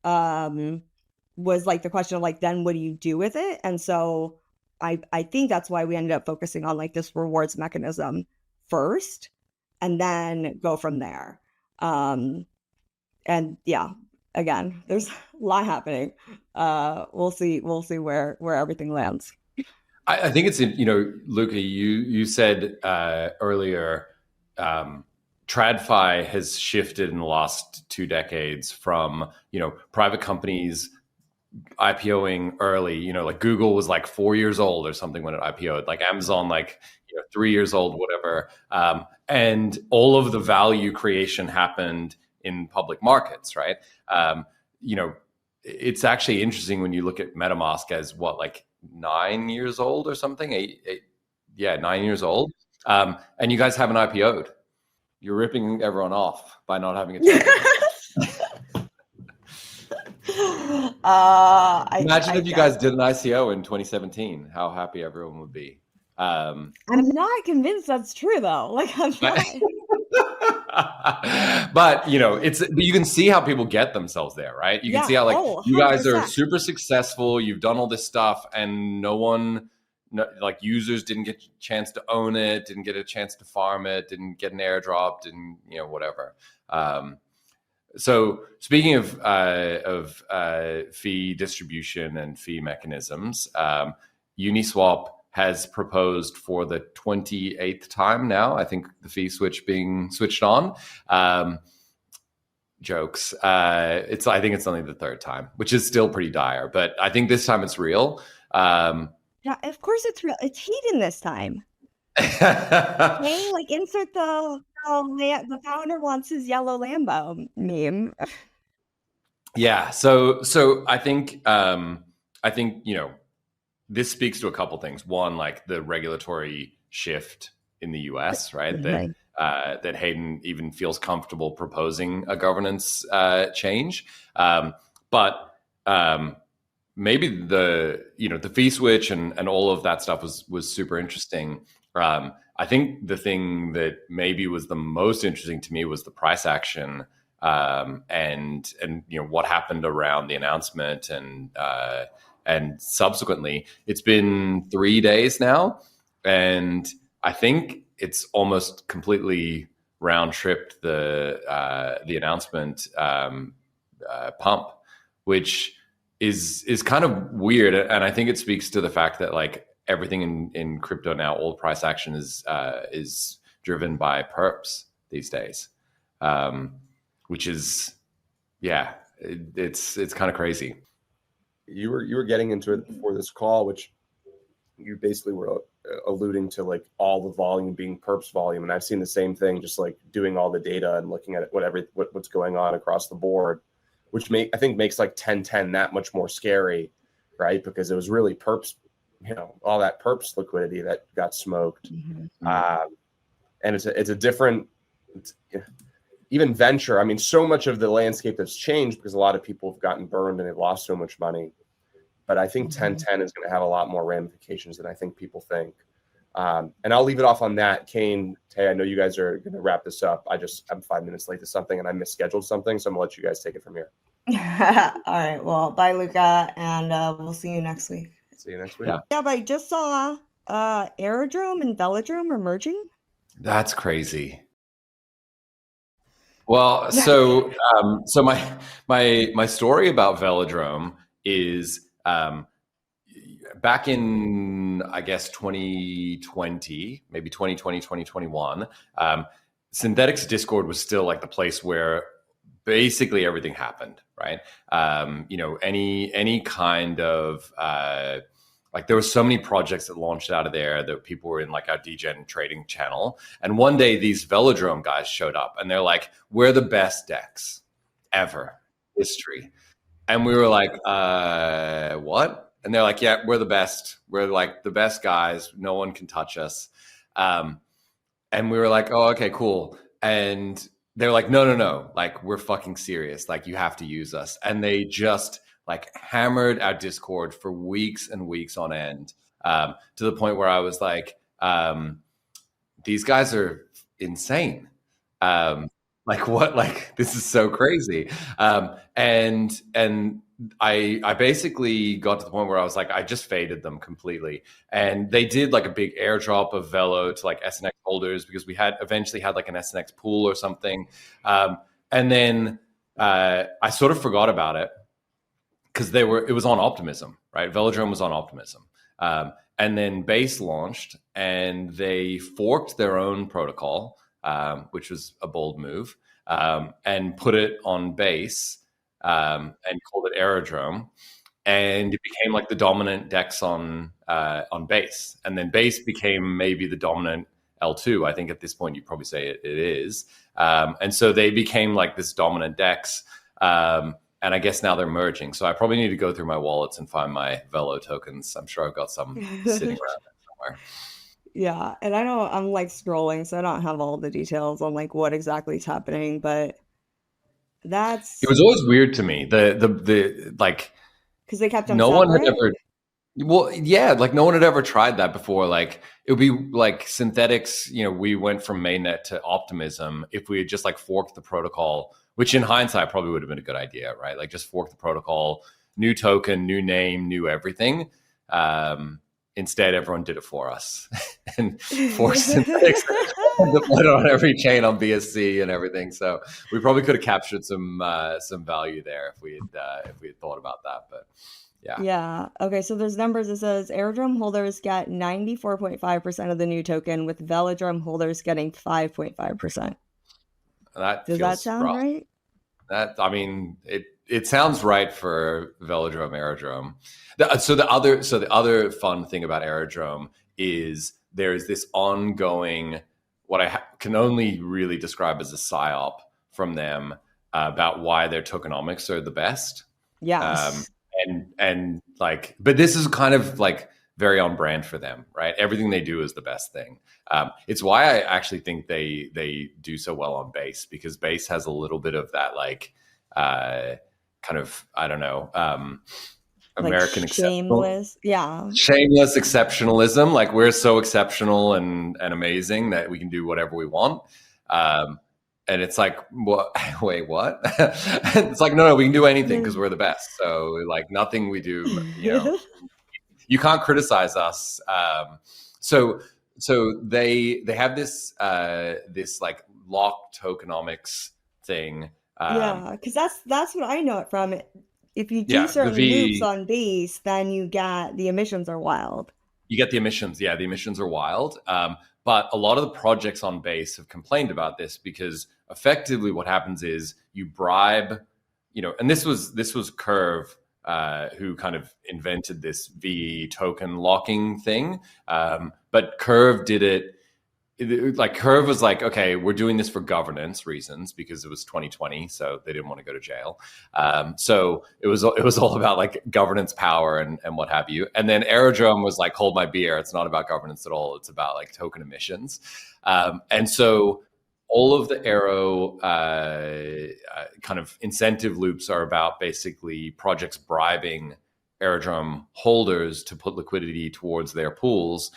was like the question of like, then what do you do with it? And so I think that's why we ended up focusing on like this rewards mechanism first and then go from there. And yeah, again, there's a lot happening. We'll see where everything lands. I think it's, you know, Luca, you said earlier, TradFi has shifted in the last 2 decades from, you know, private companies IPOing early, you know, like Google was like 4 years old or something when it IPO'd, like Amazon, like, you know, 3 years old, whatever. And all of the value creation happened in public markets, right? You know, it's actually interesting when you look at MetaMask as what, like 9 years old or something, 9 years old. And you guys haven't IPO'd. You're ripping everyone off by not having it. Imagine if you guys did an ICO in 2017, how happy everyone would be. I'm not convinced that's true though. Like I'm not. But you know, you can see how people get themselves there, right? You can see how like you guys are super successful. You've done all this stuff, and like users didn't get a chance to own it, didn't get a chance to farm it, didn't get an airdrop, didn't, you know, whatever. So speaking of fee distribution and fee mechanisms, Uniswap has proposed for the 28th time now, I think, the fee switch being switched on. Jokes. I think it's only the 3rd time, which is still pretty dire, but I think this time it's real. Yeah, of course it's real. It's Hayden this time. Okay, like insert the founder wants his yellow Lambo meme. Yeah, so I think you know, this speaks to a couple things. One, like the regulatory shift in the US, right? That Hayden even feels comfortable proposing a governance change. But maybe the fee switch and all of that stuff was super interesting. I think the thing that maybe was the most interesting to me was the price action, and what happened around the announcement and subsequently. It's been 3 days now, and I think it's almost completely round tripped the announcement pump, which is kind of weird, and I think it speaks to the fact that like everything in crypto now, all price action is driven by perps these days, which is it's kind of crazy. You were getting into it before this call, which you basically were alluding to, like all the volume being perps volume, and I've seen the same thing, just like doing all the data and looking at it, what's going on across the board, which I think makes like 1010 that much more scary, right? Because it was really perps, all that perps liquidity that got smoked. And it's a different, even venture. I mean, so much of the landscape has changed because a lot of people have gotten burned and they've lost so much money. But I think 1010 is going to have a lot more ramifications than I think people think. And I'll leave it off on that. Kane, Tay, I know you guys are going to wrap this up. I'm 5 minutes late to something and I misscheduled something. So I'm going to let you guys take it from here. All right. Well, bye, Luca. And we'll see you next week. See you next week. Yeah, but I just saw Airdrome and Velodrome are merging. That's crazy. Well, so my story about Velodrome is back in, I guess, 2020, maybe 2020, 2021, Synthetix Discord was still like the place where basically everything happened, right? Any kind of like there were so many projects that launched out of there that people were in like our degen trading channel. And one day these Velodrome guys showed up and they're like, we're the best DEX ever history. And we were like, what? And they're like, yeah, we're the best. We're like the best guys. No one can touch us. And we were like, oh, okay, cool. And they're like, no. Like, we're fucking serious. Like, you have to use us. And they just like hammered our Discord for weeks and weeks on end, to the point where I was like, these guys are insane. Like what? Like this is so crazy. And I basically got to the point where I was like, I just faded them completely. And they did like a big airdrop of Velo to like SNX holders because we had eventually had like an SNX pool or something. And then I sort of forgot about it because it was on Optimism, right? Velodrome was on Optimism. And then Base launched and they forked their own protocol, which was a bold move, and put it on Base and called it Aerodrome. And it became like the dominant DEX on Base. And then Base became maybe the dominant L2. I think at this point you'd probably say it is. And so they became like this dominant DEX. And I guess now they're merging. So I probably need to go through my wallets and find my Velo tokens. I'm sure I've got some sitting around there somewhere. Yeah, and I know I'm like scrolling, so I don't have all the details on like what exactly is happening, but it was always weird to me. The like because they kept them no separate? one had ever. Well, yeah, like no one had ever tried that before. Like it would be like Synthetix. We went from mainnet to Optimism. If we had just like forked the protocol, which in hindsight probably would have been a good idea, right? Like just fork the protocol, new token, new name, new everything. Instead, everyone did it for us and forced Synthetix to put it on every chain on BSC and everything. So we probably could have captured some value there if we had thought about that. But yeah. Yeah. Okay. So there's numbers. It says Airdrome holders get 94.5% of the new token, with Velodrome holders getting 5.5%. Does that sound rough. Right? It sounds right for Velodrome Aerodrome. The other fun thing about Aerodrome is there's this ongoing, what I can only really describe as a psyop from them about why their tokenomics are the best. Yes. And like, but this is kind of like very on brand for them, right? Everything they do is the best thing. It's why I actually think they do so well on Base, because Base has a little bit of that like kind of, I don't know, American shameless, shameless exceptionalism. Like, we're so exceptional and amazing that we can do whatever we want. And it's like, what? Wait, what? It's like, no, we can do anything because we're the best. So like, nothing we do, you can't criticize us. So they have this like locked tokenomics thing. Because that's what I know it from. If you do certain loops on Base, then you get the emissions are wild. You get the emissions. Yeah, the emissions are wild. But a lot of the projects on Base have complained about this, because effectively what happens is you bribe, and this was Curve, who kind of invented this V token locking thing. But Curve did it. Like, Curve was like, okay, we're doing this for governance reasons, because it was 2020, so they didn't want to go to jail. So it was all about like governance power and what have you. And then Aerodrome was like, hold my beer. It's not about governance at all. It's about like token emissions. And so all of the Aero kind of incentive loops are about basically projects bribing Aerodrome holders to put liquidity towards their pools,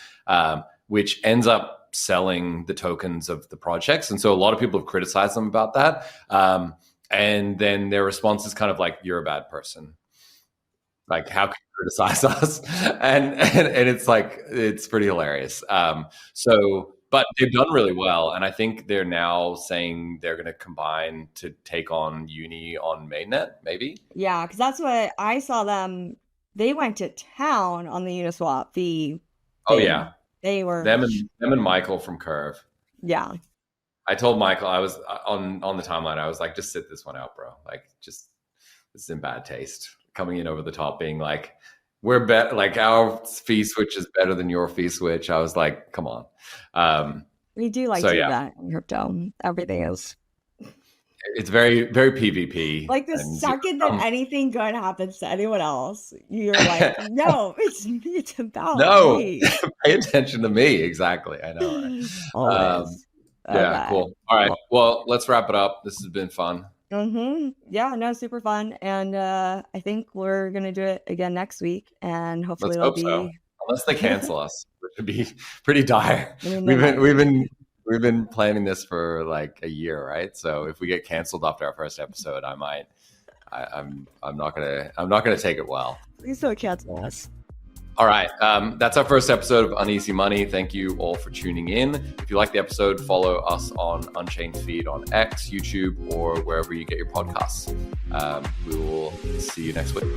which ends up selling the tokens of the projects. And so a lot of people have criticized them about that. And then their response is kind of like, you're a bad person. Like, how can you criticize us? And it's like, it's pretty hilarious. But they've done really well. And I think they're now saying they're going to combine to take on Uni on mainnet, maybe. Yeah, because that's what I saw them. They went to town on the Uniswap fee. Oh, yeah. They were them and Michael from Curve. Yeah. I told Michael, I was on the timeline, I was like, just sit this one out, bro. Like, just, this is in bad taste. Coming in over the top, being like, we're better, like our fee switch is better than your fee switch. I was like, come on. We do like to do that in crypto. Everything is. It's very, very PvP. Like, the second that anything good happens to anyone else, you're like, no, it's about me. Pay attention to me. Exactly. I know. Right? Always. Yeah, cool. All right. Well, let's wrap it up. This has been fun. Yeah, no, super fun. And I think we're going to do it again next week. And hopefully it'll be... So. Unless they cancel us, which would be pretty dire. We've been planning this for like a year, right? So if we get canceled after our first episode, I'm not gonna take it well. Please don't cancel us. All right, that's our first episode of Uneasy Money. Thank you all for tuning in. If you like the episode, follow us on Unchained feed on X, YouTube, or wherever you get your podcasts. We will see you next week.